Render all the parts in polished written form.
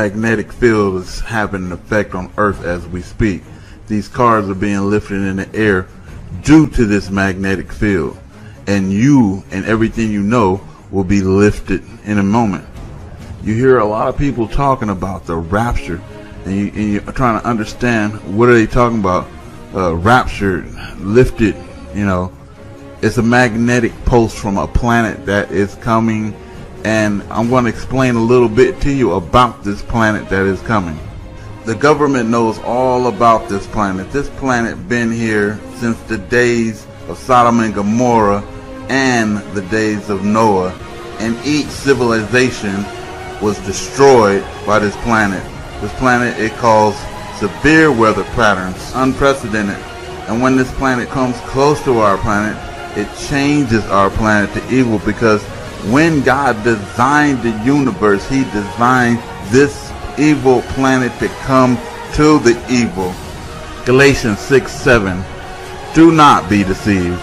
magnetic field is having an effect on Earth as we speak. These cars are being lifted in the air due to this magnetic field, and you and everything you know will be lifted in a moment. You hear a lot of people talking about the rapture, and you're trying to understand what are they talking about. Rapture, lifted, you know, it's a magnetic pulse from a planet that is coming, and I'm going to explain a little bit to you about this planet that is coming. The government knows all about this planet. This planet been here since the days of Sodom and Gomorrah and the days of Noah, and each civilization was destroyed by this planet. This planet, it caused severe weather patterns, unprecedented, and when this planet comes close to our planet, it changes our planet to evil, because when God designed the universe, He designed this evil planet to come to the evil. Galatians 6:7. Do not be deceived.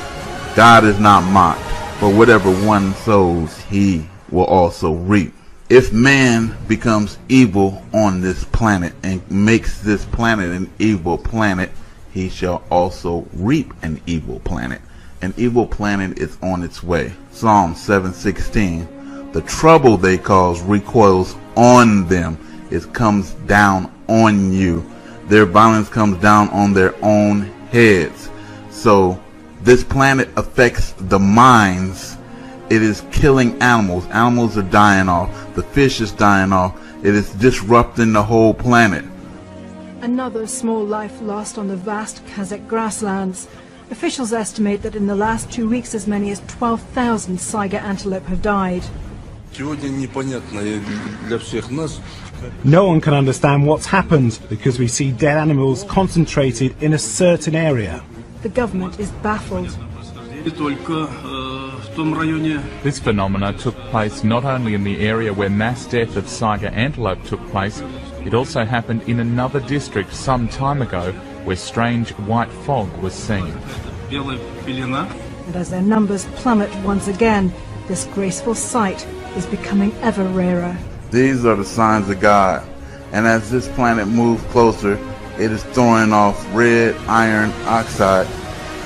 God is not mocked, for whatever one sows, he will also reap. If man becomes evil on this planet and makes this planet an evil planet, he shall also reap an evil planet. An evil planet is on its way. Psalm 7:16. The trouble they cause recoils on them. It comes down on you. Their violence comes down on their own heads. So this planet affects the minds. It is killing animals. Animals are dying off. The fish is dying off. It is disrupting the whole planet. Another small life lost on the vast Kazakh grasslands. Officials estimate that in the last 2 weeks as many as 12,000 Saiga antelope have died. No one can understand what's happened because we see dead animals concentrated in a certain area. The government is baffled. This phenomena took place not only in the area where mass death of Saiga antelope took place, it also happened in another district some time ago where strange white fog was seen. And as their numbers plummet once again, this graceful sight is becoming ever rarer. These are the signs of God, and as this planet moves closer, it is throwing off red iron oxide,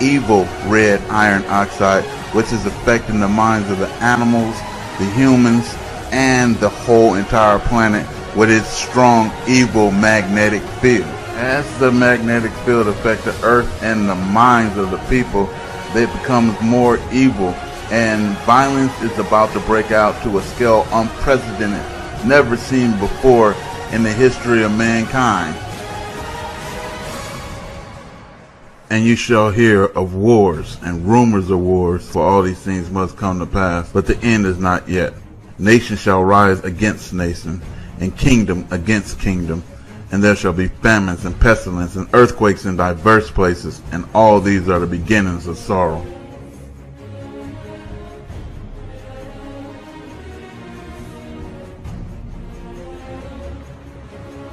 evil red iron oxide, which is affecting the minds of the animals, the humans, and the whole entire planet with its strong evil magnetic field. As the magnetic field affects the earth and the minds of the people, it becomes more evil, and violence is about to break out to a scale unprecedented, never seen before in the history of mankind. And you shall hear of wars and rumors of wars, for all these things must come to pass, but the end is not yet. Nation shall rise against nation, and kingdom against kingdom, and there shall be famines and pestilence and earthquakes in diverse places, and all these are the beginnings of sorrow.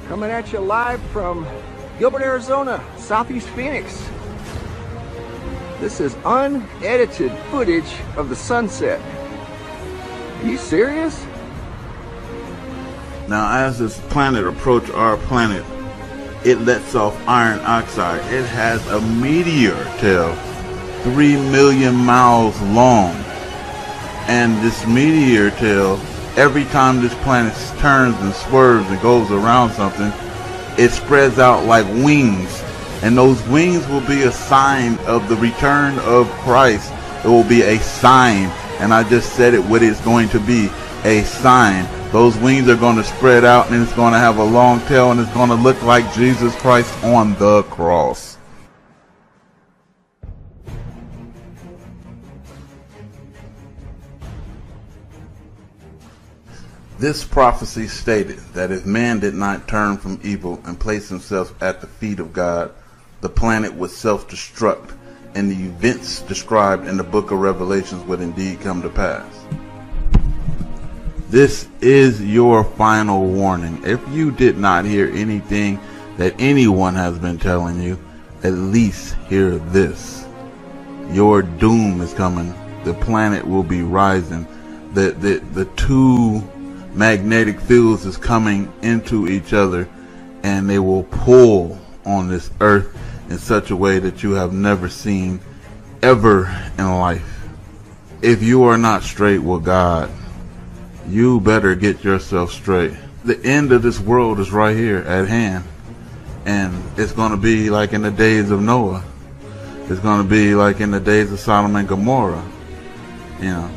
Coming at you live from Gilbert, Arizona, Southeast Phoenix. This is unedited footage of the sunset. Are you serious? Now, as this planet approaches our planet, it lets off iron oxide. It has a meteor tail 3 million miles long. And this meteor tail, every time this planet turns and swerves and goes around something, it spreads out like wings. And those wings will be a sign of the return of Christ. It will be a sign. And I just said it, what it's going to be, a sign. Those wings are going to spread out, and it's going to have a long tail, and it's going to look like Jesus Christ on the cross. This prophecy stated that if man did not turn from evil and place himself at the feet of God, the planet would self-destruct, and the events described in the book of Revelations would indeed come to pass. This is your final warning. If you did not hear anything that anyone has been telling you, at least hear this. Your doom is coming. The planet will be rising. The two magnetic fields is coming into each other, and they will pull on this earth in such a way that you have never seen ever in life. If you are not straight with God, you better get yourself straight. The end of this world is right here at hand, and it's going to be like in the days of Noah. It's going to be like in the days of Sodom and Gomorrah. You know,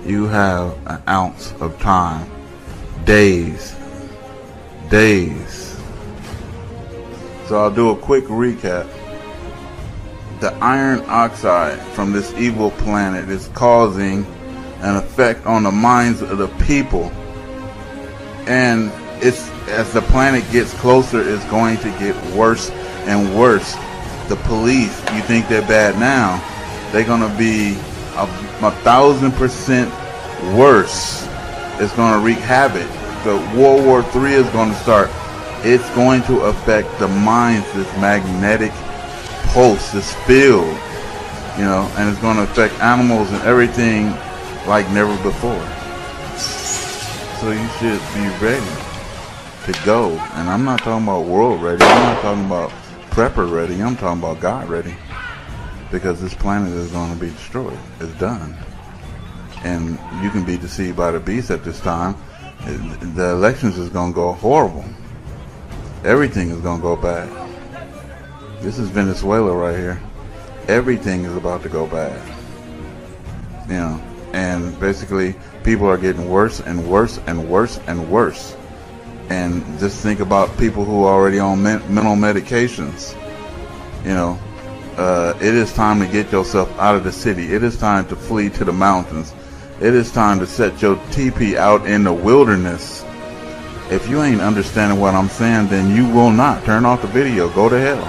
you have an ounce of time, days. So I'll do a quick recap. The iron oxide from this evil planet is causing an effect on the minds of the people, and it's, as the planet gets closer, it's going to get worse and worse. The police, you think they're bad now, they're going to be 1,000% worse. It's going to wreak havoc. The World War III is going to start. It's going to affect the minds, this magnetic pulse, this field, you know, and it's going to affect animals and everything like never before. So you should be ready to go. And I'm not talking about world ready. I'm not talking about prepper ready. I'm talking about God ready. Because this planet is going to be destroyed. It's done. And you can be deceived by the beast at this time. The elections is going to go horrible. Everything is going to go bad. This is Venezuela right here. Everything is about to go bad. You know, and basically people are getting worse and worse and worse and worse. And just think about people who are already on mental medications. You know, it is time to get yourself out of the city. It is time to flee to the mountains. It is time to set your teepee out in the wilderness. If you ain't understanding what I'm saying, then you will not. Turn off the video. Go to hell.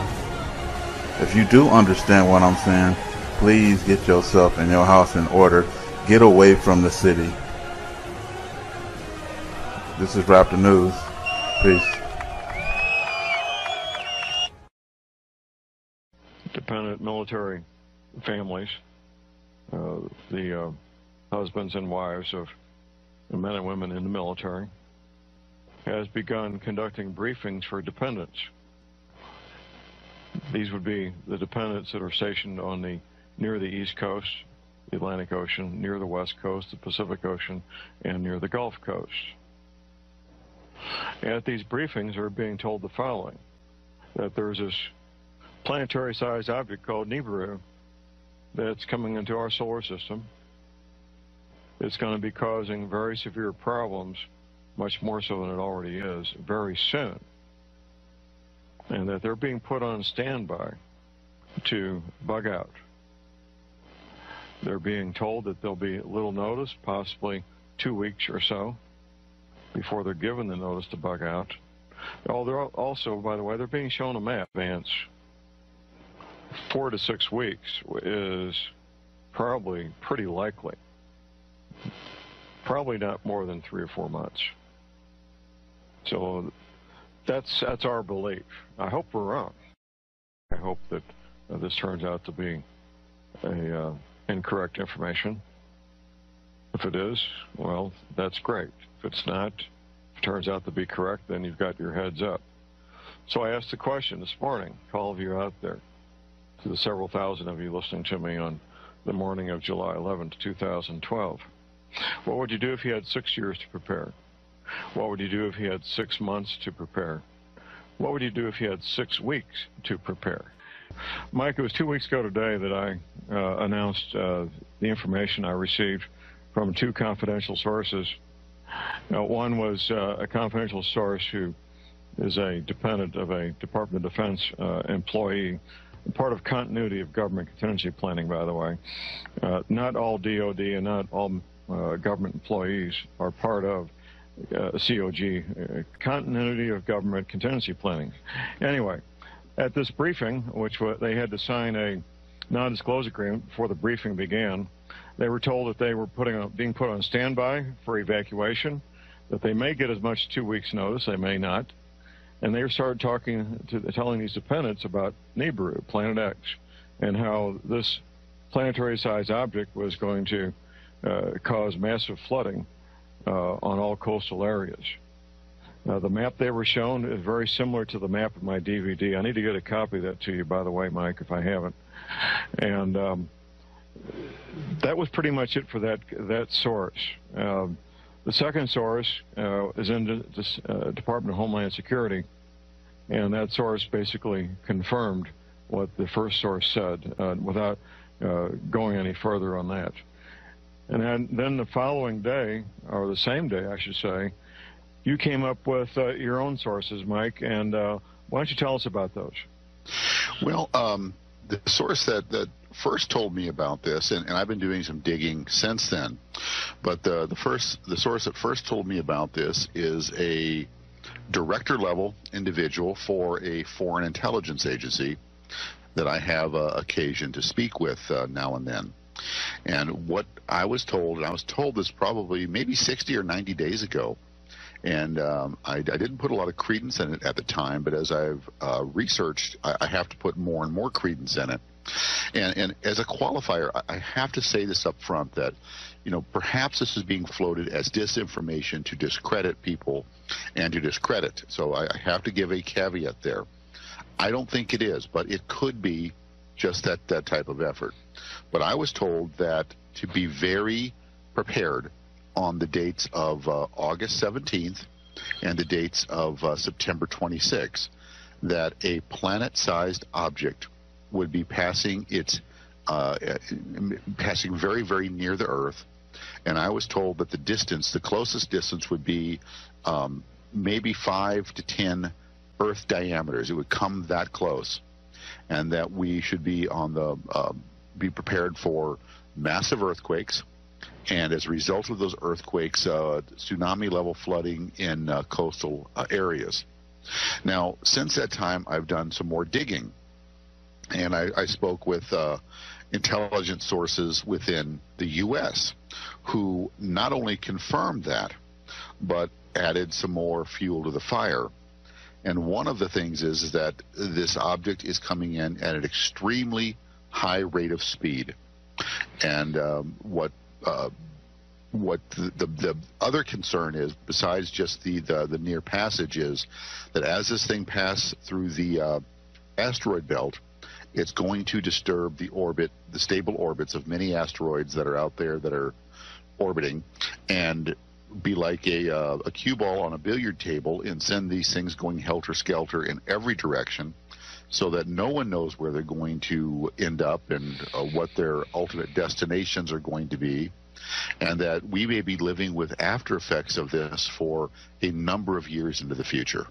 If you do understand what I'm saying, please get yourself and your house in order. Get away from the city. This is Raptor News. Peace. Dependent military families, the husbands and wives of the men and women in the military, has begun conducting briefings for dependents. These would be the dependents that are stationed on near the East Coast, the Atlantic Ocean, near the West Coast, the Pacific Ocean, and near the Gulf Coast. At these briefings, they're being told the following: that there's this planetary-sized object called Nibiru that's coming into our solar system. It's going to be causing very severe problems, much more so than it already is, very soon. And that they're being put on standby to bug out. They're being told that there'll be little notice, possibly 2 weeks or so, before they're given the notice to bug out. Oh, they're also, by the way, they're being shown a map advance. 4 to 6 weeks is probably pretty likely. Probably not more than 3 or 4 months. So that's our belief. I hope we're wrong. I hope that this turns out to be incorrect information. If it is, well, that's great. If it's not, if it turns out to be correct, then you've got your heads up. So I asked the question this morning to all of you out there, to the several thousand of you listening to me on the morning of July 11th, 2012. What would you do if you had 6 years to prepare? What would you do if you had 6 months to prepare? What would you do if you had 6 weeks to prepare? Mike, it was 2 weeks ago today that I announced the information I received from 2 confidential sources. One was a confidential source who is a dependent of a Department of Defense employee, part of continuity of government contingency planning, by the way. Not all DOD and not all government employees are part of COG, continuity of government contingency planning. Anyway, at this briefing, which they had to sign a non-disclosure agreement before the briefing began, they were told that they were being put on standby for evacuation, that they may get as much as 2 weeks' notice, they may not, and they started telling these dependents about Nibiru, Planet X, and how this planetary-sized object was going to cause massive flooding on all coastal areas. The map they were shown is very similar to the map of my DVD. I need to get a copy of that to you, by the way, Mike, if I haven't. And that was pretty much it for that source. The second source is in the Department of Homeland Security, and that source basically confirmed what the first source said without going any further on that. And then the following day, or the same day, I should say, you came up with your own sources, Mike, and why don't you tell us about those? Well, the source that first told me about this, and I've been doing some digging since then, but the source that first told me about this is a director-level individual for a foreign intelligence agency that I have occasion to speak with now and then. And what I was told, and I was told this probably maybe 60 or 90 days ago, and I didn't put a lot of credence in it at the time, but as I've researched, I have to put more and more credence in it. And as a qualifier, I have to say this up front, that, you know, perhaps this is being floated as disinformation to discredit people and to discredit. So I have to give a caveat there. I don't think it is, but it could be just that type of effort. But I was told that to be very prepared on the dates of August 17th and the dates of September 26th, that a planet-sized object would be passing passing very, very near the Earth. And I was told that the closest distance would be maybe 5 to 10 Earth diameters. It would come that close, and that we should be be prepared for massive earthquakes, and as a result of those earthquakes, tsunami-level flooding in coastal areas. Now, since that time, I've done some more digging, and I spoke with intelligence sources within the U.S. who not only confirmed that, but added some more fuel to the fire. And one of the things is that this object is coming in at an extremely high rate of speed. And what the other concern is, besides just the near passage, is that as this thing passes through the asteroid belt, it's going to disturb the stable orbits of many asteroids that are out there that are orbiting, and be like a cue ball on a billiard table and send these things going helter-skelter in every direction, so that no one knows where they're going to end up and what their ultimate destinations are going to be, and that we may be living with after effects of this for a number of years into the future.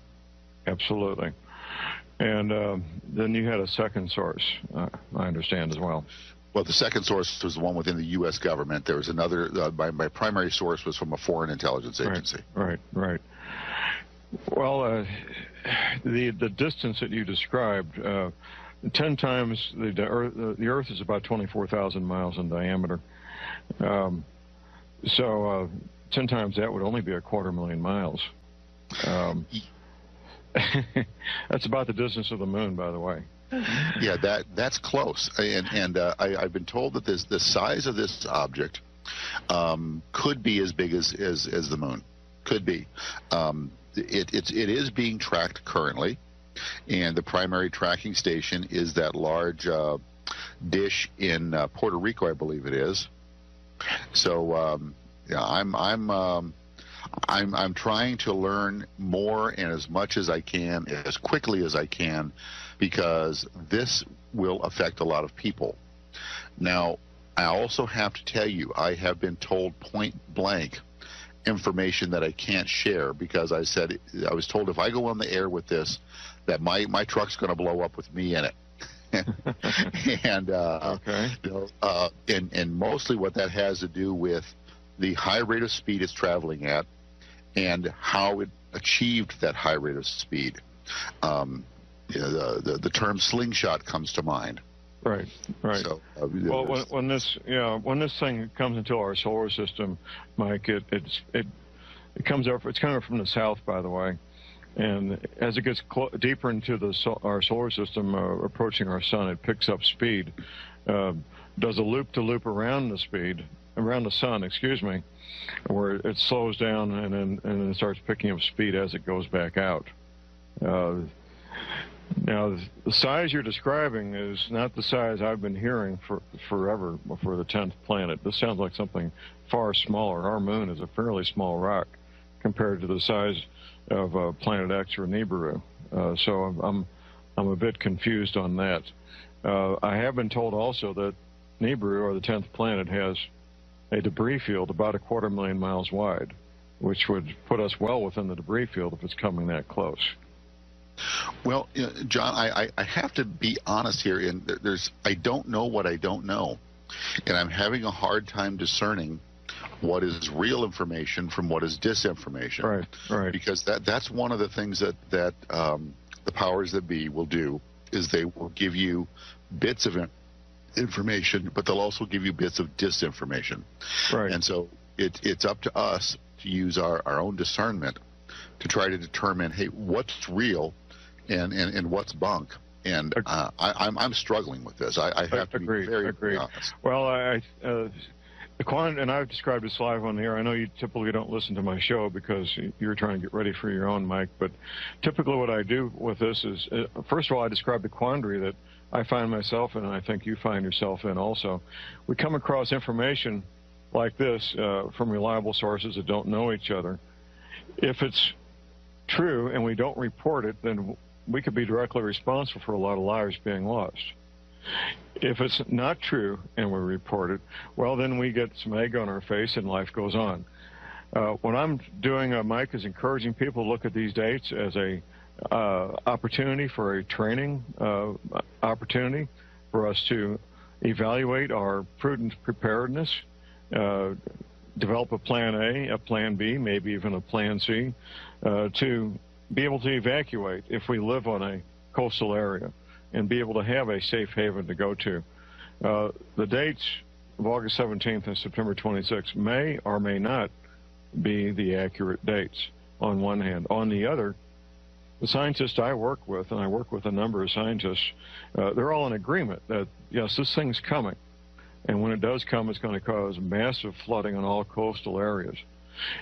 Absolutely. And then you had a second source, I understand, as well. Well, the second source was the one within the U.S. government. There was another, my primary source was from a foreign intelligence agency. Right. Well, the distance that you described, 10 times the Earth is about 24,000 miles in diameter. So 10 times that would only be 250,000 miles. That's about the distance of the moon, by the way. Yeah, that's close. And I've been told that the size of this object could be as big as the moon. Could be. It is being tracked currently, and the primary tracking station is that large dish in Puerto Rico, I believe it is. So yeah, I'm trying to learn more and as much as I can, as quickly as I can, because this will affect a lot of people. Now, I also have to tell you, I have been told point blank information that I can't share, because I was told if I go on the air with this, that my truck's going to blow up with me in it. And okay. And mostly what that has to do with the high rate of speed it's traveling at, and how it achieved that high rate of speed. The term slingshot comes to mind. Right. So, well, when this thing comes into our solar system, Mike, it comes up. It's coming from the south, by the way, and as it gets deeper into our solar system, approaching our sun, it picks up speed, does a loop-to-loop around the speed, around the sun, excuse me, where it slows down and then starts picking up speed as it goes back out. Now, the size you're describing is not the size I've been hearing forever for the 10th planet. This sounds like something far smaller. Our moon is a fairly small rock compared to the size of Planet X or Nibiru. So I'm a bit confused on that. I have been told also that Nibiru, or the 10th planet, has a debris field about 250,000 miles wide, which would put us well within the debris field if it's coming that close. Well, John, I have to be honest here, and I don't know what I don't know, and I'm having a hard time discerning what is real information from what is disinformation. Right. Because that's one of the things that the powers that be will do, is they will give you bits of information, but they'll also give you bits of disinformation. Right. And so it's up to us to use our own discernment to try to determine, hey, what's real and what's bunk. And I'm struggling with this. I have to be very honest. Well, and I've described this live on the air. I know you typically don't listen to my show because you're trying to get ready for your own mic, but typically what I do with this is, first of all, I describe the quandary that I find myself in, and I think you find yourself in also. We come across information like this from reliable sources that don't know each other. If it's true and we don't report it, then we could be directly responsible for a lot of lives being lost. If it's not true and we report it, well, then we get some egg on our face and life goes on. What I'm doing, Mike, is encouraging people to look at these dates as a opportunity for a training opportunity for us to evaluate our prudent preparedness, develop a plan A, a plan B, maybe even a plan C, to be able to evacuate if we live on a coastal area and be able to have a safe haven to go to. The dates of August 17th and September 26th may or may not be the accurate dates on one hand. On the other, the scientists I work with, and I work with a number of scientists, they're all in agreement that, yes, this thing's coming. And when it does come, it's going to cause massive flooding in all coastal areas.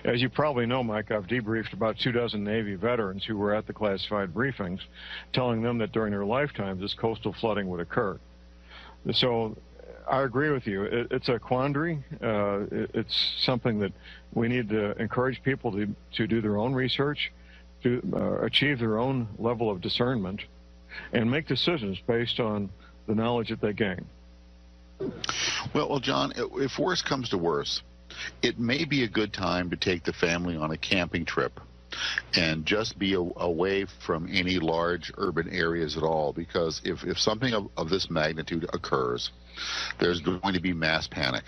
As you probably know, Mike, I've debriefed about 24 Navy veterans who were at the classified briefings, telling them that during their lifetimes this coastal flooding would occur. So I agree with you. It's a quandary. It's something that we need to encourage people to do their own research, to achieve their own level of discernment, and make decisions based on the knowledge that they gain. Well, John, if worse comes to worse, it may be a good time to take the family on a camping trip and just be away from any large urban areas at all, because if something of this magnitude occurs, there's going to be mass panic.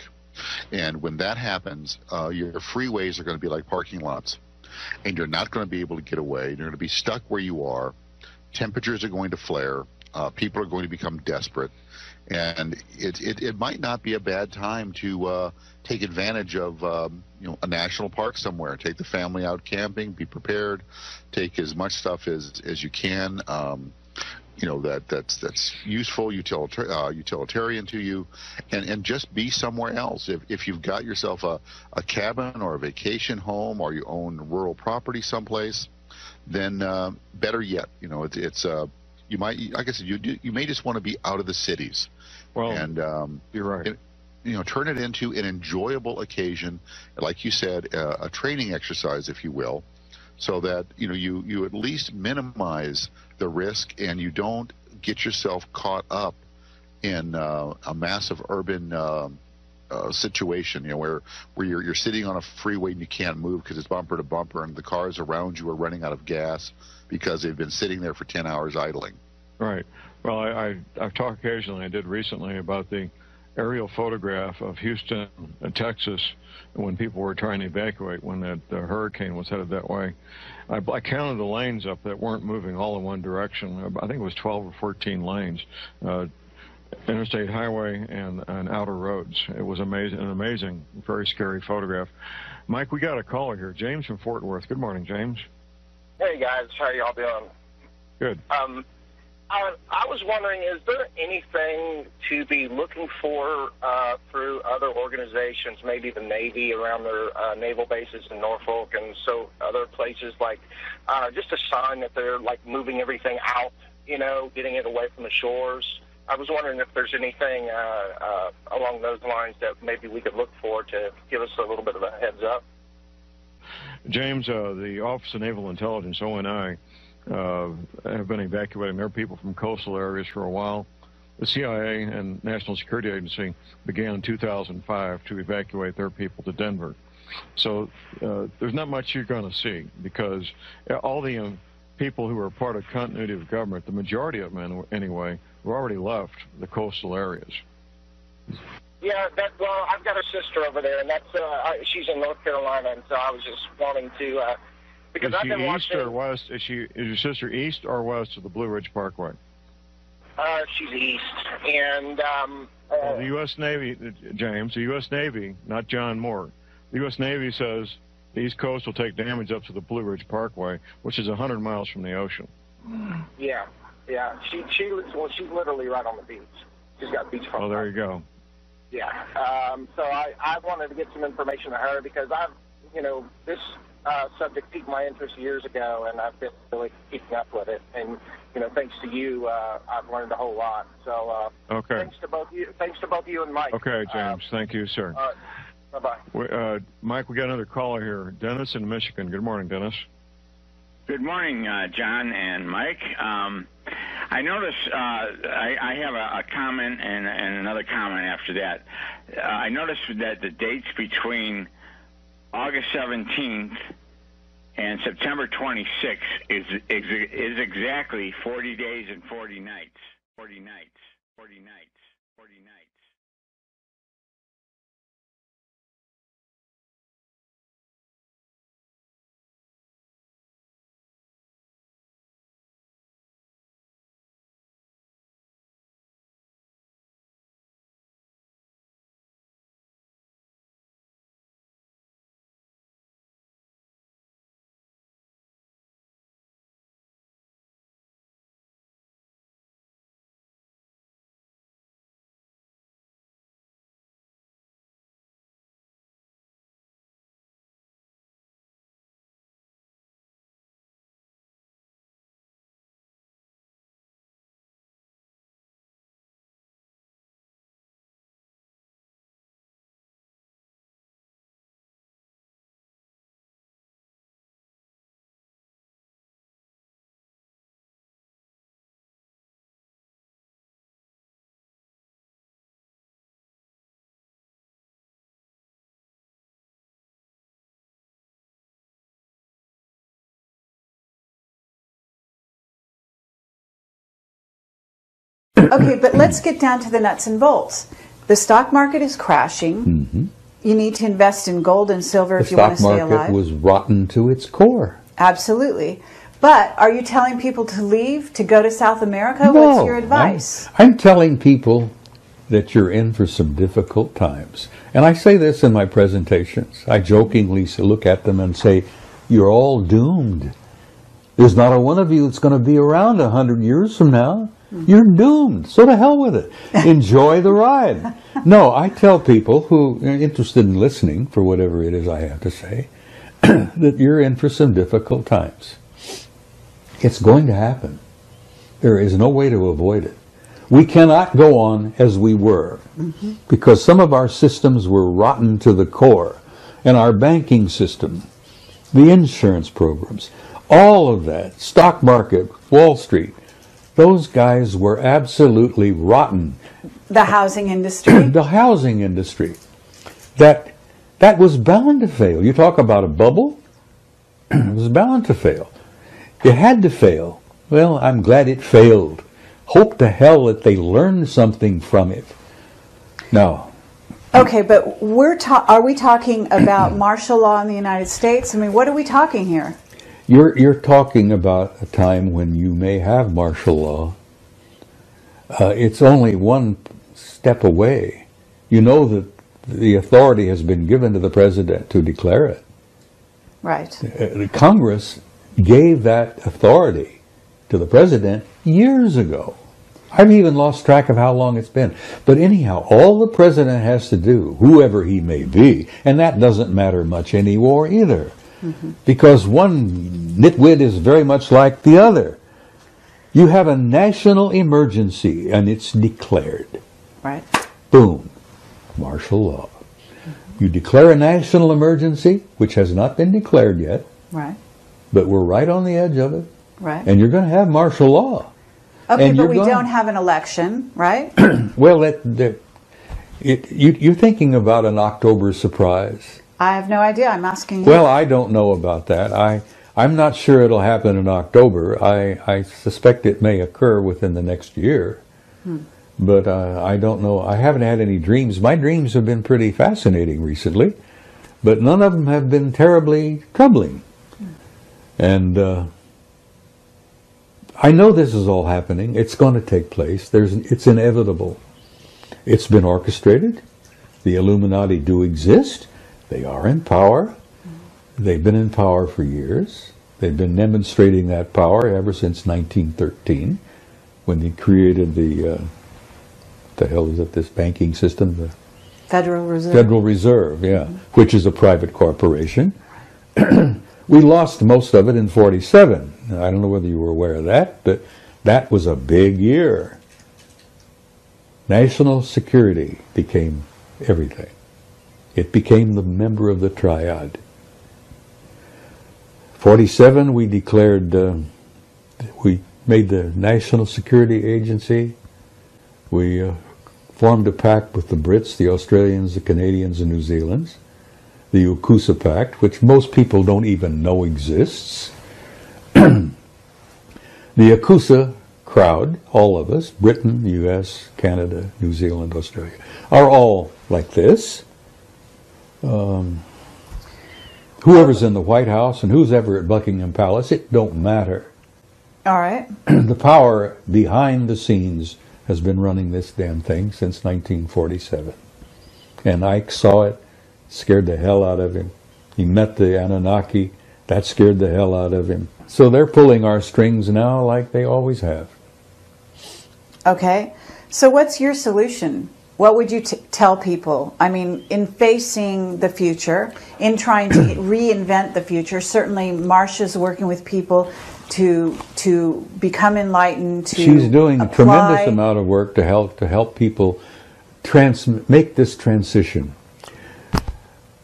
And when that happens, your freeways are going to be like parking lots, and you're not going to be able to get away. You're going to be stuck where you are. Temperatures are going to flare. People are going to become desperate. And it might not be a bad time to take advantage of a national park somewhere. Take the family out camping. Be prepared. Take as much stuff as you can. That's useful, utilitarian to you, and just be somewhere else. If you've got yourself a cabin or a vacation home, or you own rural property someplace, then better yet, you might, like I said, you may just want to be out of the cities. Well, and you're right. Turn it into an enjoyable occasion, like you said, a training exercise, if you will, so that you at least minimize the risk and you don't get yourself caught up in a massive urban situation, where you're sitting on a freeway and you can't move because it's bumper to bumper, and the cars around you are running out of gas because they've been sitting there for 10 hours idling. Right. Well, I've talked occasionally, I did recently, about the aerial photograph of Houston, Texas, when people were trying to evacuate when that hurricane was headed that way. I counted the lanes up that weren't moving all in one direction. I think it was 12 or 14 lanes, interstate highway and outer roads. It was amazing, an amazing, very scary photograph. Mike, we got a caller here. James from Fort Worth. Good morning, James. Hey, guys. How y'all doing? Good. I was wondering, is there anything to be looking for through other organizations, maybe the Navy around their naval bases in Norfolk and so other places, like just a sign that they're like moving everything out, you know, getting it away from the shores? I was wondering if there's anything along those lines that maybe we could look for to give us a little bit of a heads up. James, the Office of Naval Intelligence, ONI, have been evacuating their people from coastal areas for a while. The CIA and National Security Agency began in 2005 to evacuate their people to Denver. So there's not much you're going to see, because all the people who are part of continuity of government, the majority of them anyway, have already left the coastal areas. Yeah, well, I've got a sister over there, and she's in North Carolina, and so I was just wanting to, because I've been watching. East or west? Is your sister east or west of the Blue Ridge Parkway? She's east, and well, the U.S. Navy, James, the U.S. Navy, not John Moore. The U.S. Navy says the East Coast will take damage up to the Blue Ridge Parkway, which is 100 miles from the ocean. Yeah. She's literally right on the beach. She's got beachfront. Oh, there you go. Yeah. So I wanted to get some information to her because this subject piqued my interest years ago, and I've been really keeping up with it. And thanks to you, I've learned a whole lot. So okay. Thanks to both of you and Mike. Okay, James. Thank you, sir. All right. Bye-bye. Mike, we got another caller here. Dennis in Michigan. Good morning, Dennis. Good morning, John and Mike. I noticed I have a comment and another comment after that. I noticed that the dates between August 17th and September 26th is exactly 40 days and 40 nights. 40 nights. 40 nights. 40 nights. Okay, but let's get down to the nuts and bolts. The stock market is crashing. Mm-hmm. You need to invest in gold and silver if you want to stay alive. The stock market was rotten to its core. Absolutely. But are you telling people to leave, to go to South America? No, what's your advice? I'm telling people that you're in for some difficult times. And I say this in my presentations. I jokingly look at them and say, you're all doomed. There's not a one of you that's going to be around 100 years from now. You're doomed. So to hell with it. Enjoy the ride. No, I tell people who are interested in listening for whatever it is I have to say, that you're in for some difficult times. It's going to happen. There is no way to avoid it. We cannot go on as we were, because some of our systems were rotten to the core, and our banking system, the insurance programs, all of that, stock market, Wall Street, those guys were absolutely rotten. The housing industry? The housing industry. That was bound to fail. You talk about a bubble? It was bound to fail. It had to fail. Well, I'm glad it failed. Hope to hell that they learned something from it. No. Okay, but are we talking about martial law in the United States? I mean, what are we talking here? You're talking about a time when you may have martial law. It's only one step away. You know that the authority has been given to the president to declare it. Right. The Congress gave that authority to the president years ago. I've even lost track of how long it's been. But anyhow, all the president has to do, whoever he may be, and that doesn't matter much anymore either, because one nitwit is very much like the other. You have a national emergency, and it's declared. Right. Boom. Martial law. You declare a national emergency, which has not been declared yet, Right. but we're right on the edge of it, Right. and you're going to have martial law. Okay, and but you're we going- don't have an election, right? Well, you're thinking about an October surprise. I have no idea. I'm asking you. Well, I don't know about that. I'm not sure it'll happen in October. I suspect it may occur within the next year. But I don't know. I haven't had any dreams. My dreams have been pretty fascinating recently, but none of them have been terribly troubling. And I know this is all happening. It's going to take place. It's inevitable. It's been orchestrated. The Illuminati do exist. They are in power. They've been in power for years. They've been demonstrating that power ever since 1913, when they created the hell is it, this banking system? The Federal Reserve. Federal Reserve, yeah, which is a private corporation. We lost most of it in 47. I don't know whether you were aware of that, but that was a big year. National security became everything. It became the member of the triad. 47, we declared, we made the National Security Agency. We formed a pact with the Brits, the Australians, the Canadians, and New Zealanders. The Evacuation Pact, which most people don't even know exists. The Evacuation crowd, all of us, Britain, US, Canada, New Zealand, Australia, are all like this. Whoever's in the White House and who's ever at Buckingham Palace, it don't matter. All right. The power behind the scenes has been running this damn thing since 1947. And Ike saw it, scared the hell out of him. He met the Anunnaki, that scared the hell out of him. So they're pulling our strings now like they always have. Okay. So what's your solution? What would you tell people? I mean, in facing the future, in trying to reinvent the future, certainly Marsha's working with people to become enlightened, to She's doing apply. a tremendous amount of work to help people make this transition.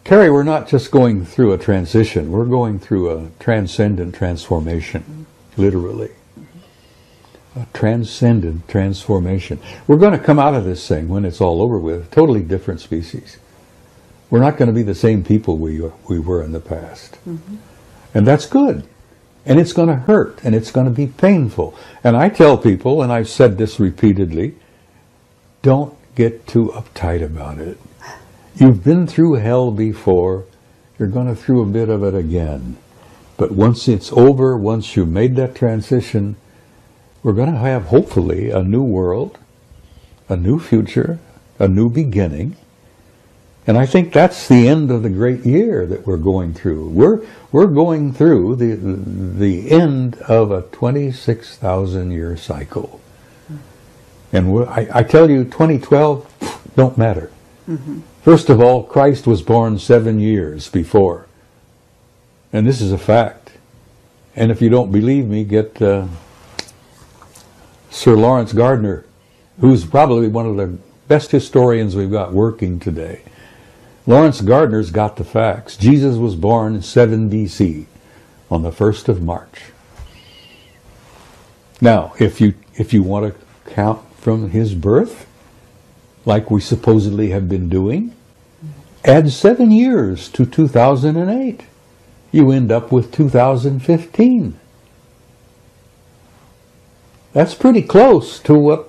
Carrie, we're not just going through a transition, we're going through a transcendent transformation, literally. A transcendent transformation. We're going to come out of this thing when it's all over with, totally different species. We're not going to be the same people we were in the past. And that's good. And it's going to hurt, and it's going to be painful. And I tell people, and I've said this repeatedly, don't get too uptight about it. You've been through hell before, you're going to through a bit of it again. But once it's over, once you've made that transition, we're going to have, hopefully, a new world, a new future, a new beginning. And I think that's the end of the great year that we're going through. We're going through the end of a 26,000-year cycle. And I tell you, 2012 don't matter. First of all, Christ was born 7 years before. And this is a fact. And if you don't believe me, get Sir Lawrence Gardner, who's probably one of the best historians we've got working today. Lawrence Gardner's got the facts. Jesus was born in 7 BC on the 1st of March. Now, if you want to count from his birth, like we supposedly have been doing, add 7 years to 2008. You end up with 2015. That's pretty close to what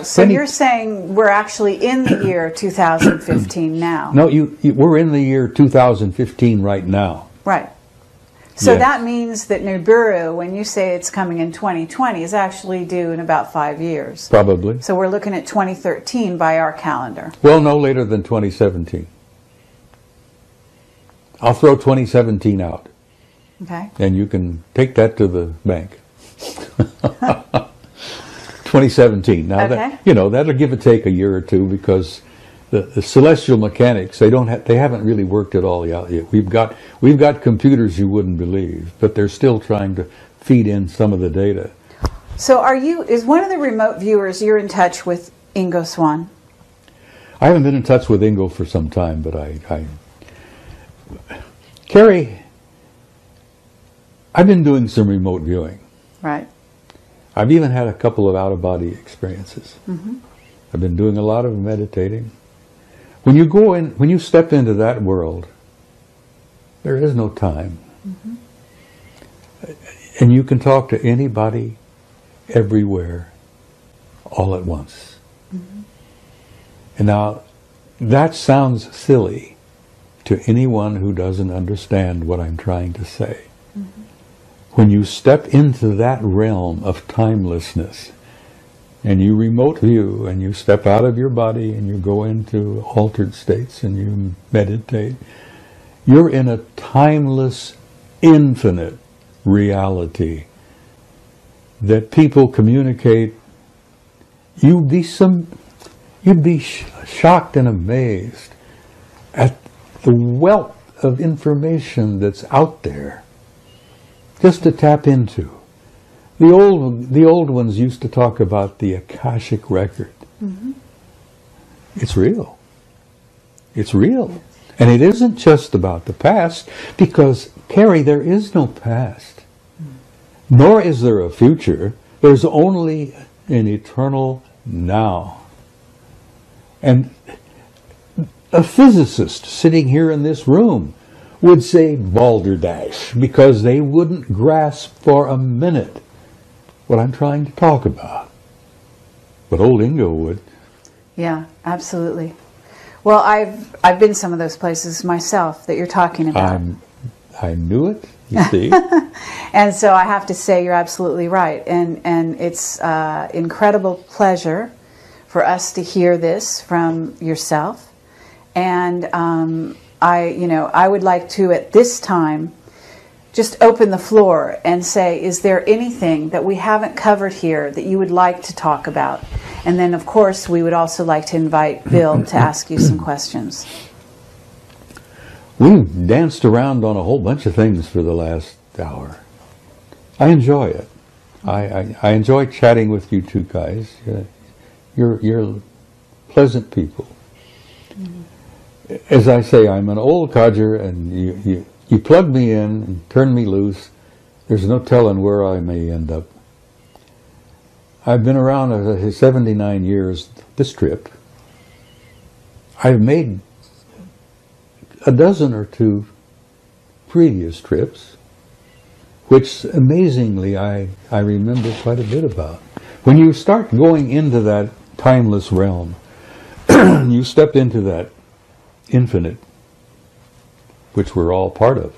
so you're saying we're actually in the year 2015 now? No, we're in the year 2015 right now. Right. So Yes. that means that Nibiru, when you say it's coming in 2020, is actually due in about 5 years. Probably. So we're looking at 2013 by our calendar. Well, no later than 2017. I'll throw 2017 out, Okay. and you can take that to the bank. 2017. Now that, you know, that'll give or take a year or two, because the celestial mechanics, they haven't really worked it all out yet. We've got computers you wouldn't believe, but they're still trying to feed in some of the data. So is one of the remote viewers, you're in touch with Ingo Swann? I haven't been in touch with Ingo for some time, but Carrie, I've been doing some remote viewing. Right. I've even had a couple of out-of-body experiences. Mm-hmm. I've been doing a lot of meditating. When you step into that world, there is no time. Mm-hmm. And you can talk to anybody, everywhere, all at once. Mm-hmm. And now, that sounds silly to anyone who doesn't understand what I'm trying to say. Mm-hmm. When you step into that realm of timelessness, and you remote view, and you step out of your body, and you go into altered states, and you meditate, you're in a timeless, infinite reality that people communicate. You'd be shocked and amazed at the wealth of information that's out there just to tap into. The old ones used to talk about the Akashic record. Mm-hmm. It's real. It's real. Yes. And it isn't just about the past, because, Carrie, there is no past. Nor is there a future. There's only an eternal now. And a physicist sitting here in this room would say balderdash, because they wouldn't grasp for a minute what I'm trying to talk about. But old Ingo would. Yeah, absolutely. Well, I've been some of those places myself that you're talking about. I knew it, you see. And so I have to say you're absolutely right. And it's incredible pleasure for us to hear this from yourself. And I would like to, at this time, just open the floor and say, is there anything that we haven't covered here that you would like to talk about? And then, of course, we would also like to invite Bill to ask you some questions. We've danced around on a whole bunch of things for the last hour. I enjoy it. I enjoy chatting with you two guys. You're pleasant people. Mm-hmm. As I say, I'm an old codger, and you plug me in and turn me loose. There's no telling where I may end up. I've been around 79 years this trip. I've made a dozen or two previous trips, which amazingly I remember quite a bit about. When you start going into that timeless realm, you step into that infinite, which we're all part of.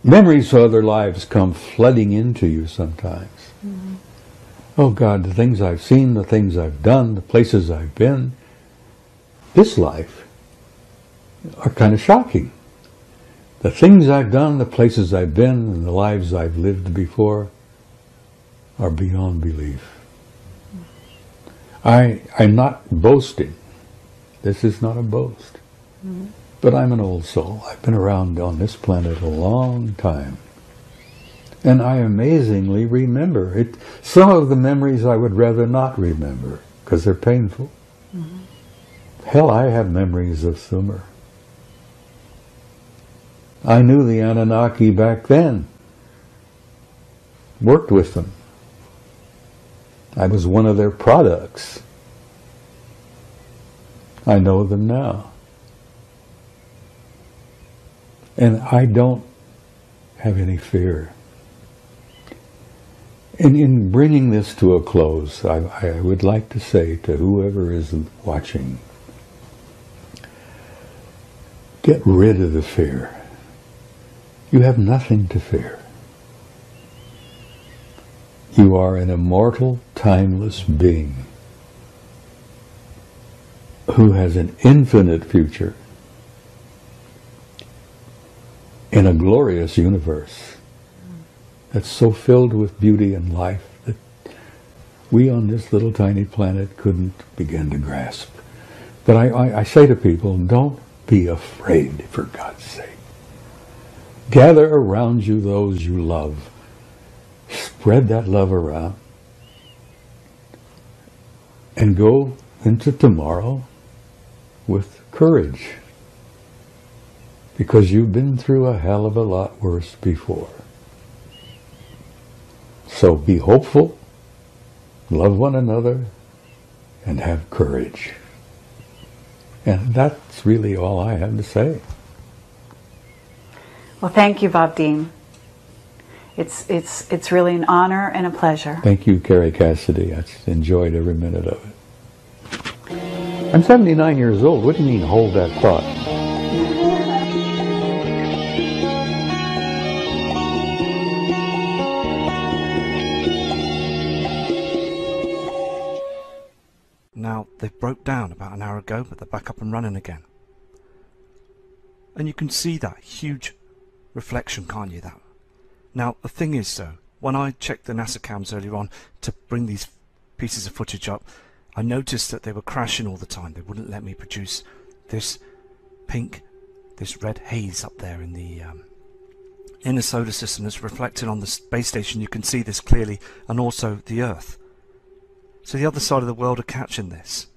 Memories of other lives come flooding into you sometimes. Mm-hmm. Oh God, the things I've seen, the things I've done, the places I've been, this life, are kind of shocking. The things I've done, the places I've been, and the lives I've lived before are beyond belief. I'm not boasting. This is not a boast. Mm-hmm. But I'm an old soul. I've been around on this planet a long time. And I amazingly remember it. Some of the memories I would rather not remember, because they're painful. Mm-hmm. Hell, I have memories of Sumer. I knew the Anunnaki back then. Worked with them. I was one of their products. I know them now. And I don't have any fear. And in bringing this to a close, I would like to say to whoever is watching, get rid of the fear. You have nothing to fear. You are an immortal, timeless being who has an infinite future in a glorious universe. that's so filled with beauty and life that we on this little tiny planet couldn't begin to grasp. But I say to people, don't be afraid, for God's sake. Gather around you those you love. Spread that love around. And go into tomorrow with courage. Because you've been through a hell of a lot worse before. So be hopeful, love one another, and have courage. And that's really all I have to say. Well, thank you, Bob Dean. It's really an honor and a pleasure. Thank you, Carrie Cassidy. I enjoyed every minute of it. I'm 79 years old. What do you mean, hold that thought? Now, they broke down about an hour ago, but they're back up and running again. And you can see that huge reflection, can't you? That. Now, the thing is, though, when I checked the NASA cams earlier on to bring these pieces of footage up, I noticed that they were crashing all the time. They wouldn't let me produce this pink, this red haze up there in the inner solar system that's reflected on the space station. You can see this clearly, and also the Earth. So the other side of the world are catching this,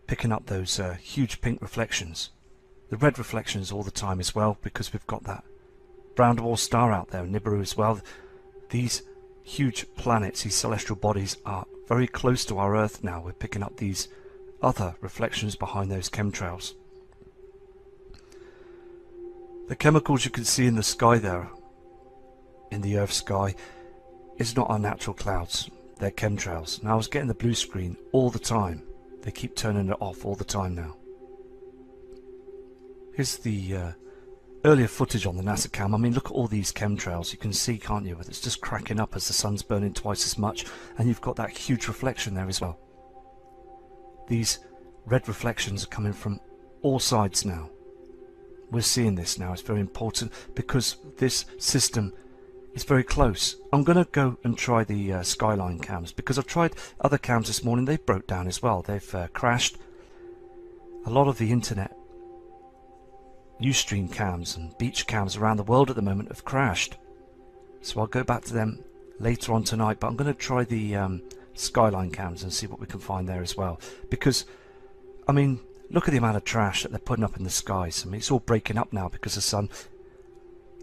picking up those huge pink reflections. The red reflections all the time as well, because we've got that brown dwarf star out there, Nibiru as well. These huge planets, these celestial bodies, are very close to our Earth now. We're picking up these other reflections behind those chemtrails. The chemicals you can see in the sky there, in the Earth sky, is not our natural clouds. They're chemtrails. Now I was getting the blue screen all the time. They keep turning it off all the time now. Here's the earlier footage on the NASA cam. I mean, look at all these chemtrails. You can see, can't you? It's just cracking up as the sun's burning twice as much, and you've got that huge reflection there as well. These red reflections are coming from all sides now. We're seeing this now. It's very important because this system is very close. I'm going to go and try the skyline cams, because I've tried other cams this morning. They broke down as well. They've crashed. A lot of the internet Ustream cams and beach cams around the world at the moment have crashed. So I'll go back to them later on tonight, but I'm going to try the skyline cams and see what we can find there as well. Because, I mean, look at the amount of trash that they're putting up in the skies. I mean, it's all breaking up now because the sun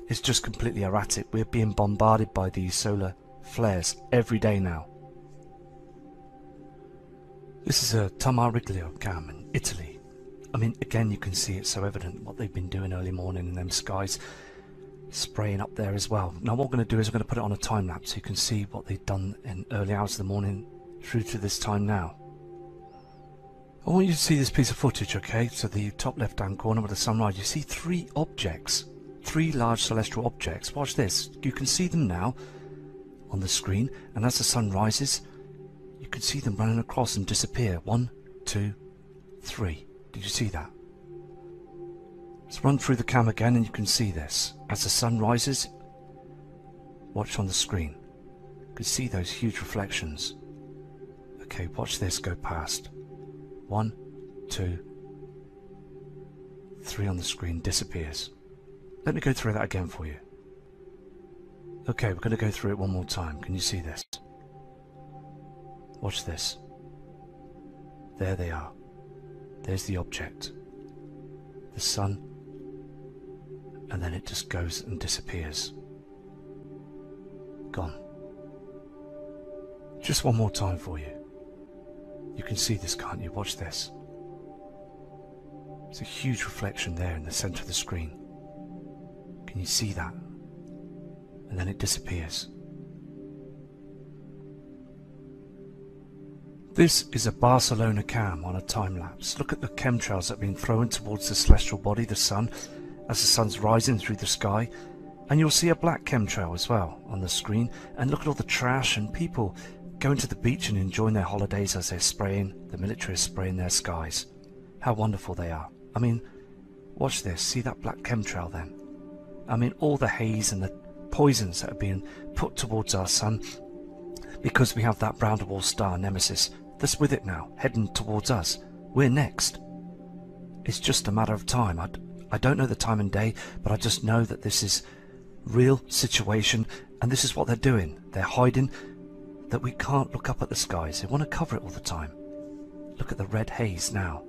is just completely erratic. We're being bombarded by these solar flares every day now. This is a Tamariglio cam in Italy. I mean, again, you can see it's so evident what they've been doing early morning in them skies, spraying up there as well. Now what I'm going to do is I'm going to put it on a time lapse so you can see what they've done in early hours of the morning through to this time now. I want you to see this piece of footage, okay? So the top left hand corner with the sunrise, you see three objects, three large celestial objects. Watch this. You can see them now on the screen, and as the sun rises, you can see them running across and disappear. 1, 2, 3. Did you see that? Let's run through the cam again and you can see this. As the sun rises, watch on the screen. You can see those huge reflections. Okay, watch this go past. 1, 2, 3 on the screen, disappears. Let me go through that again for you. Okay, we're going to go through it one more time. Can you see this? Watch this. There they are. There's the object, the sun, and then it just goes and disappears. Gone. Just one more time for you. You can see this, can't you? Watch this. There's a huge reflection there in the center of the screen. Can you see that? And then it disappears. This is a Barcelona cam on a time-lapse. Look at the chemtrails that have been thrown towards the celestial body, the sun, as the sun's rising through the sky. And you'll see a black chemtrail as well on the screen. And look at all the trash and people going to the beach and enjoying their holidays as they're spraying, the military is spraying their skies. How wonderful they are. I mean, watch this. See that black chemtrail then? I mean, all the haze and the poisons that are being put towards our sun because we have that brown dwarf star Nemesis that's with it now, heading towards us. We're next. It's just a matter of time. I don't know the time and day, but I just know that this is real situation, and this is what they're doing. They're hiding that we can't look up at the skies. They want to cover it all the time. Look at the red haze now.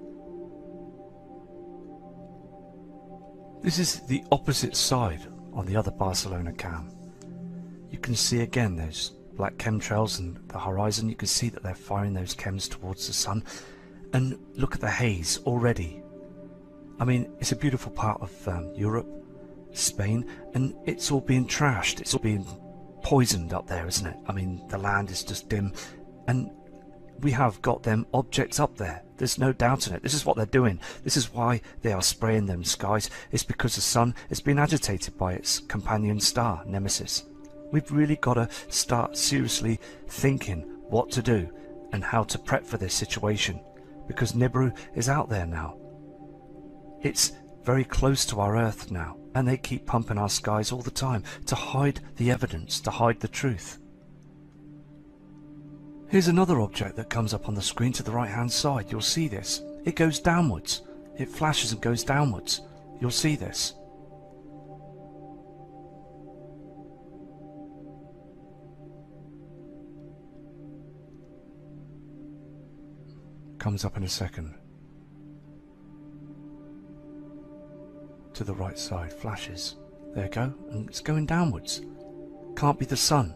This is the opposite side on the other Barcelona cam. You can see again those black chemtrails and the horizon. You can see that they're firing those chems towards the sun. And look at the haze already. I mean, it's a beautiful part of Europe, Spain, and it's all being trashed. It's all being poisoned up there, isn't it? I mean, the land is just dim, and we have got them objects up there. There's no doubt in it. This is what they're doing. This is why they are spraying them skies. It's because the sun is being agitated by its companion star, Nemesis. We've really got to start seriously thinking what to do and how to prep for this situation, because Nibiru is out there now. It's very close to our Earth now, and they keep pumping our skies all the time to hide the evidence, to hide the truth. Here's another object that comes up on the screen to the right hand side. You'll see this. It goes downwards. It flashes and goes downwards. You'll see this. Comes up in a second. To the right side, flashes. There you go, and it's going downwards. Can't be the sun.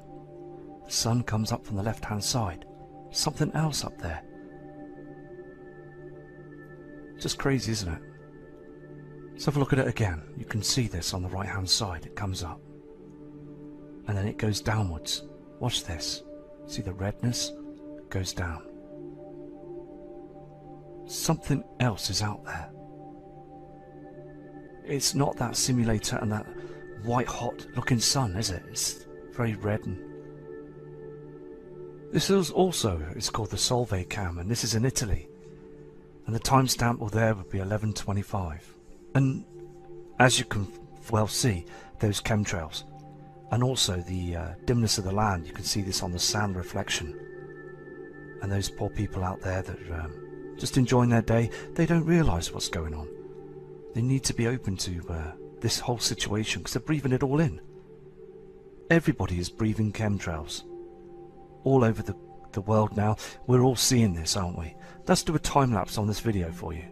The sun comes up from the left hand side. Something else up there. Just crazy, isn't it? Let's have a look at it again. You can see this on the right hand side. It comes up. And then it goes downwards. Watch this. See the redness? It goes down. Something else is out there. It's not that simulator and that white hot looking sun, is it? It's very red. And this is also, it's called the Solvay cam, and this is in Italy. And the timestamp there would be 11:25. And as you can well see, those chemtrails. And also the dimness of the land, you can see this on the sand reflection. And those poor people out there that are just enjoying their day, they don't realise what's going on. They need to be open to this whole situation, because they're breathing it all in. Everybody is breathing chemtrails. All over the world now, we're all seeing this, aren't we? Let's do a time lapse on this video for you.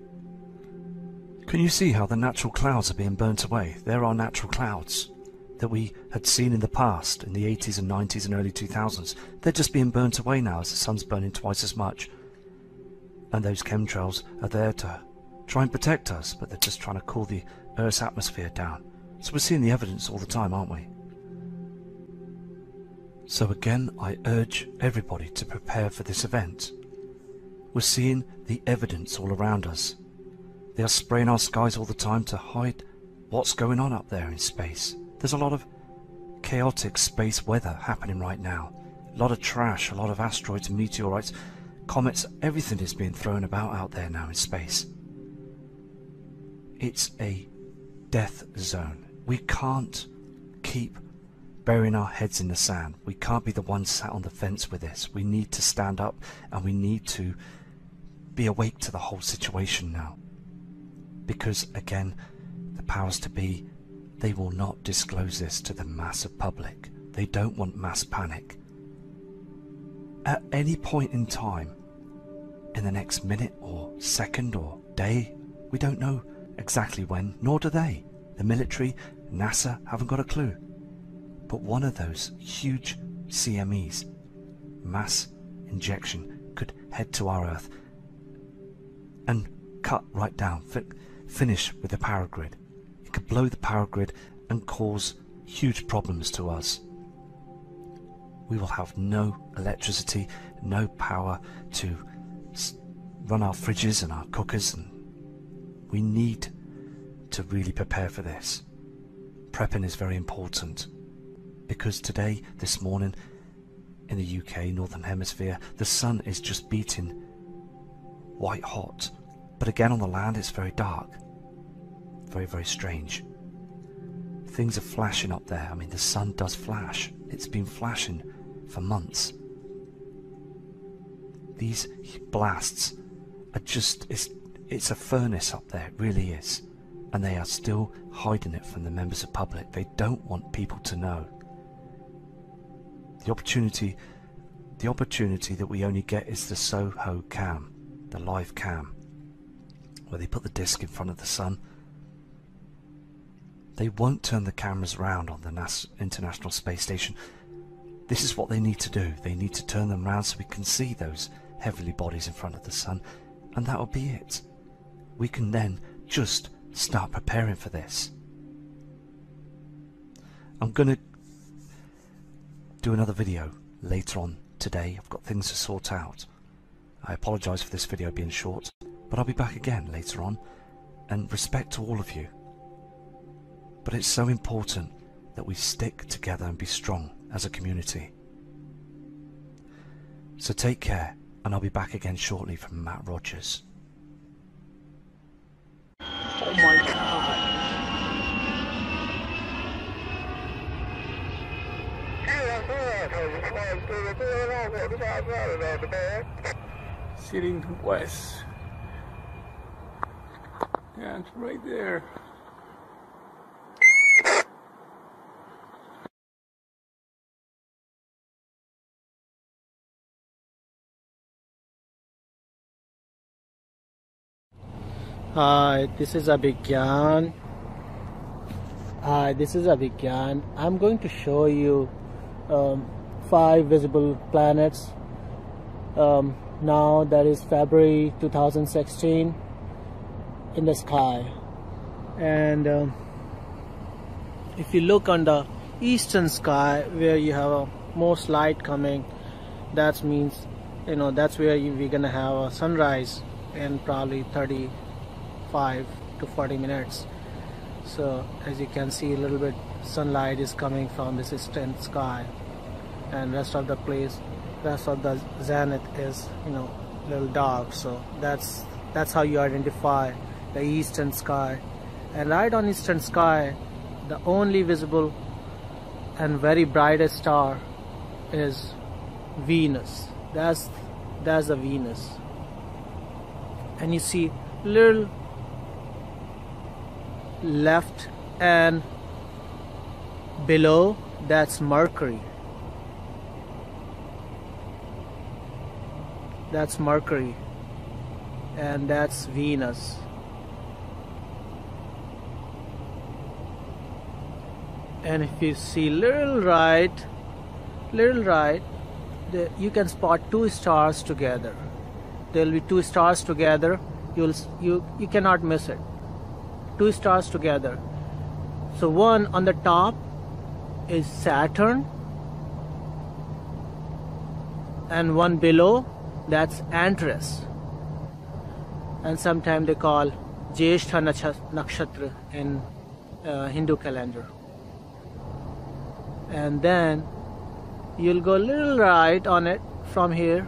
Can you see how the natural clouds are being burnt away? There are natural clouds that we had seen in the past, in the 80s and 90s and early 2000s. They're just being burnt away now as the sun's burning twice as much. And those chemtrails are there to try and protect us, but they're just trying to cool the Earth's atmosphere down. So we're seeing the evidence all the time, aren't we? So again, I urge everybody to prepare for this event. We're seeing the evidence all around us. They are spraying our skies all the time to hide what's going on up there in space. There's a lot of chaotic space weather happening right now. A lot of trash, a lot of asteroids, meteorites, comets, everything is being thrown about out there now in space. It's a death zone. We can't keep burying our heads in the sand. We can't be the ones sat on the fence with this. We need to stand up, and we need to be awake to the whole situation now. Because again, the powers to be, they will not disclose this to the massive public. They don't want mass panic. At any point in time, in the next minute or second or day, we don't know exactly when, nor do they. The military, NASA haven't got a clue. But one of those huge CMEs, mass injection, could head to our Earth and cut right down, finish with the power grid. It could blow the power grid and cause huge problems to us. We will have no electricity, no power to run our fridges and our cookers, and we need to really prepare for this. Prepping is very important, because today, this morning, in the UK, Northern Hemisphere, the sun is just beating white hot. But again, on the land, it's very dark. Very, very strange. things are flashing up there. I mean, the sun does flash. It's been flashing for months. These blasts are just, it's a furnace up there, it really is. And they are still hiding it from the members of the public. They don't want people to know. The opportunity that we only get is the Soho cam, the live cam, where they put the disc in front of the sun. They won't turn the cameras around on the International Space Station. This is what they need to do. They need to turn them around so we can see those heavenly bodies in front of the sun, and that'll be it. We can then just start preparing for this. I'm gonna do another video later on today. I've got things to sort out. I apologise for this video being short, but I'll be back again later on, and respect to all of you. But it's so important that we stick together and be strong as a community. So take care, and I'll be back again shortly from Matt Rogers. Oh my God. Sitting west. Yeah, it's right there. Hi, this is Evacuation. I'm going to show you 5 visible planets. Now that is February 2016 in the sky, and if you look on the eastern sky where you have a most light coming, that means, you know, that's where we're gonna have a sunrise in probably 35 to 40 minutes. So as you can see, a little bit sunlight is coming from this eastern sky, and rest of the zenith is, you know, a little dark. So that's how you identify the eastern sky. And right on eastern sky, the only visible and very brightest star is Venus. That's the Venus. And you see little left and below, that's Mercury. That's Mercury, and that's Venus. And if you see little right, you can spot 2 stars together. There will be 2 stars together. You cannot miss it. 2 stars together. So one on the top is Saturn, and one below, that's Antares, and sometimes they call Jyeshtha Nakshatra in Hindu calendar. And then you'll go a little right on it from here,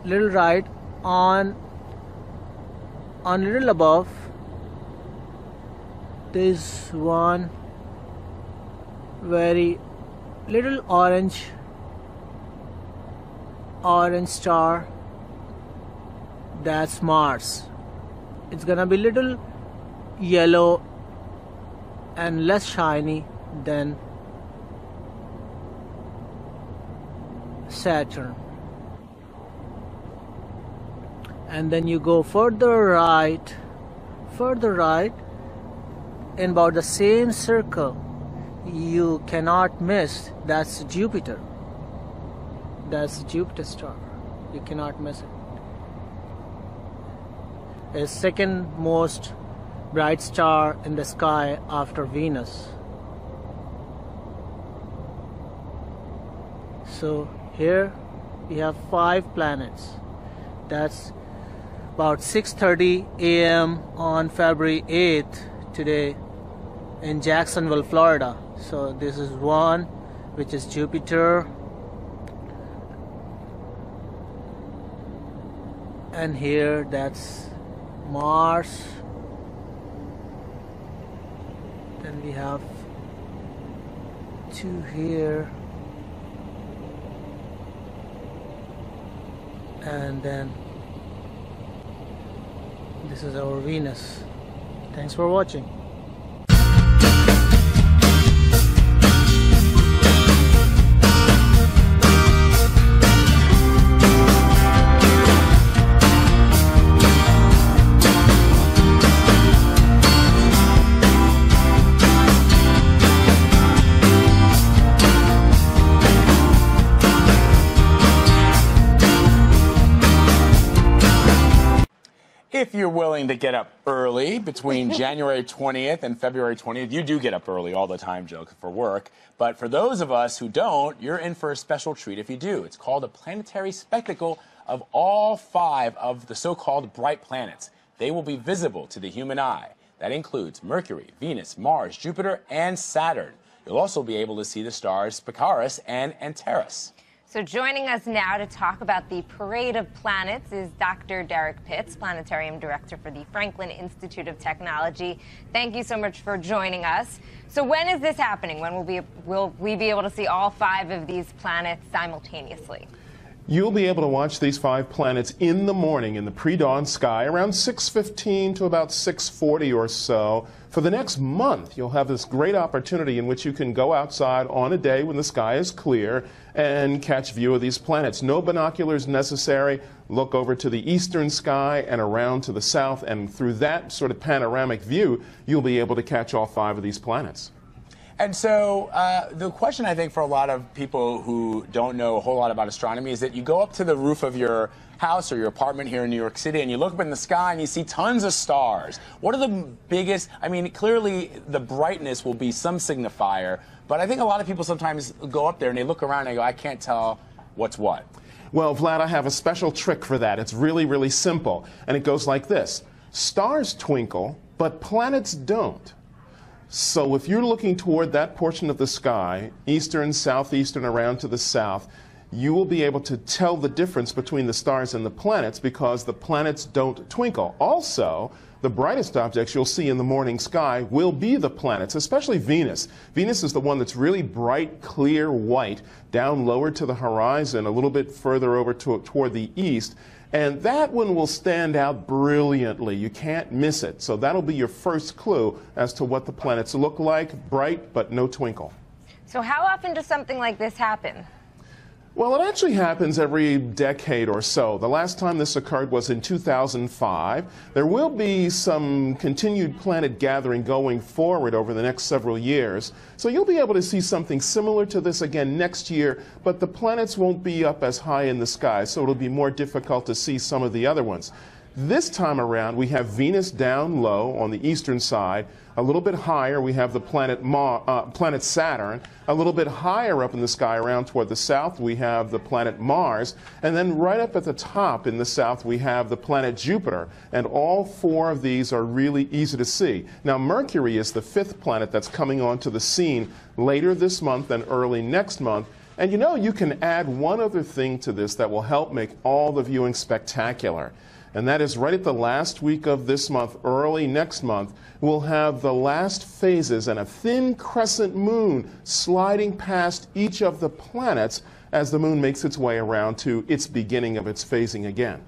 little right on a little above, there's one very little orange star, that's Mars. It's gonna be little yellow and less shiny than Saturn. And then you go further right in about the same circle, you cannot miss, that's Jupiter. That's Jupiter star. You cannot miss it. It's second most bright star in the sky after Venus. So here we have 5 planets. That's about 6:30 a.m. on February 8th today in Jacksonville, Florida. So this is one, which is Jupiter, and here that's Mars, Then we have 2 here. And then this is our Venus. Thanks for watching. If you're willing to get up early between January 20th and February 20th, you do get up early all the time, Joe, for work. But for those of us who don't, you're in for a special treat if you do. It's called a planetary spectacle of all 5 of the so-called bright planets. They will be visible to the human eye. That includes Mercury, Venus, Mars, Jupiter, and Saturn. You'll also be able to see the stars Picurus and Antares. So joining us now to talk about the Parade of Planets is Dr. Derek Pitts, Planetarium Director for the Franklin Institute of Technology. Thank you so much for joining us. So when is this happening? When will we be able to see all 5 of these planets simultaneously? You'll be able to watch these 5 planets in the morning in the pre-dawn sky around 6:15 to about 6:40 or so. For the next month, you'll have this great opportunity in which you can go outside on a day when the sky is clear and catch view of these planets. No binoculars necessary. Look over to the eastern sky and around to the south, and through that sort of panoramic view, you'll be able to catch all 5 of these planets. And so the question, I think, for a lot of people who don't know a whole lot about astronomy is that you go up to the roof of your house or your apartment here in New York City and you look up in the sky and you see tons of stars. What are the biggest, I mean, clearly the brightness will be some signifier, but I think a lot of people sometimes go up there and they look around and they go, I can't tell what's what. Well, Vlad, I have a special trick for that. It's really, really simple. And it goes like this. Stars twinkle, but planets don't. So if you're looking toward that portion of the sky, eastern, southeastern, around to the south, you will be able to tell the difference between the stars and the planets because the planets don't twinkle. Also, the brightest objects you'll see in the morning sky will be the planets, especially Venus. Venus is the one that's really bright, clear white, down lower to the horizon, a little bit further over toward the east. And that one will stand out brilliantly. You can't miss it. So that'll be your first clue as to what the planets look like, bright but no twinkle. So how often does something like this happen? Well, it actually happens every decade or so. The last time this occurred was in 2005. There will be some continued planet gathering going forward over the next several years. So you'll be able to see something similar to this again next year, but the planets won't be up as high in the sky, so it'll be more difficult to see some of the other ones. This time around, we have Venus down low on the eastern side. A little bit higher, we have the planet Saturn. A little bit higher up in the sky around toward the south, we have the planet Mars. And then right up at the top in the south, we have the planet Jupiter. And all 4 of these are really easy to see. Now, Mercury is the 5th planet that's coming onto the scene later this month and early next month. And you know, you can add one other thing to this that will help make all the viewing spectacular. And that is right at the last week of this month, early next month, we'll have the last phases and a thin crescent moon sliding past each of the planets as the moon makes its way around to its beginning of its phasing again.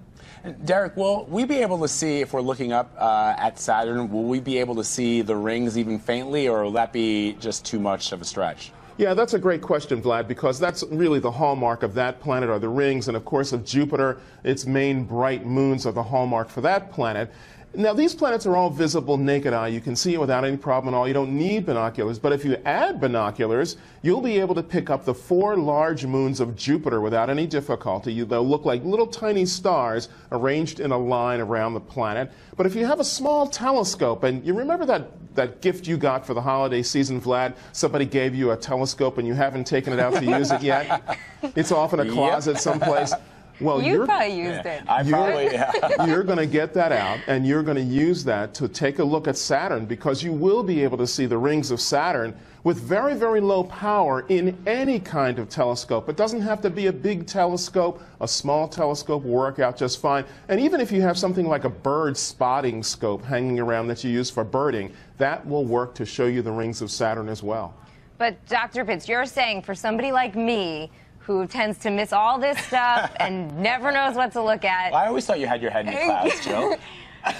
Derek, will we be able to see, if we're looking up at Saturn, will we be able to see the rings even faintly, or will that be just too much of a stretch? Yeah, that's a great question, Vlad, because that's really the hallmark of that planet are the rings, and of course of Jupiter, its main bright moons are the hallmark for that planet. Now, these planets are all visible naked eye. You can see it without any problem at all. You don't need binoculars. But if you add binoculars, you'll be able to pick up the 4 large moons of Jupiter without any difficulty. They'll look like little tiny stars arranged in a line around the planet. But if you have a small telescope, and you remember that gift you got for the holiday season, Vlad? Somebody gave you a telescope and you haven't taken it out to use it yet? It's off in a closet someplace. Well, you probably used it. I probably, yeah. You're going to get that out, and you're going to use that to take a look at Saturn, because you will be able to see the rings of Saturn with very, very low power in any kind of telescope. It doesn't have to be a big telescope. A small telescope will work out just fine. And even if you have something like a bird spotting scope hanging around that you use for birding, that will work to show you the rings of Saturn as well. But Dr. Pitts, you're saying for somebody like me, who tends to miss all this stuff and never knows what to look at. Well, I always thought you had your head in your clouds, Jill.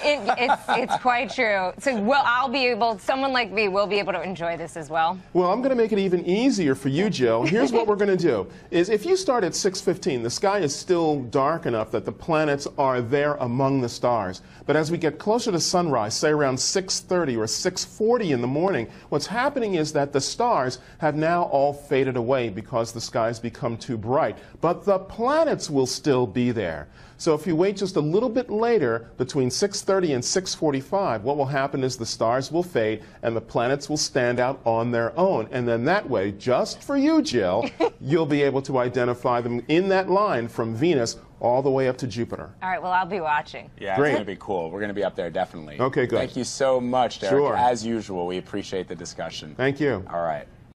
It's quite true. So someone like me will be able to enjoy this as well. Well, I'm going to make it even easier for you, Jill. Here's what we're going to do. Is if you start at 6:15, the sky is still dark enough that the planets are there among the stars. But as we get closer to sunrise, say around 6:30 or 6:40 in the morning, what's happening is that the stars have now all faded away because the skies become too bright. But the planets will still be there. So if you wait just a little bit later, between 6:30 and 6:45, what will happen is the stars will fade and the planets will stand out on their own. And then that way, just for you, Jill, you'll be able to identify them in that line from Venus all the way up to Jupiter. All right, well, I'll be watching. Yeah, Great. It's going to be cool. We're going to be up there, definitely. Okay, good. Thank you so much, Derek. Sure. As usual, we appreciate the discussion. Thank you. All right.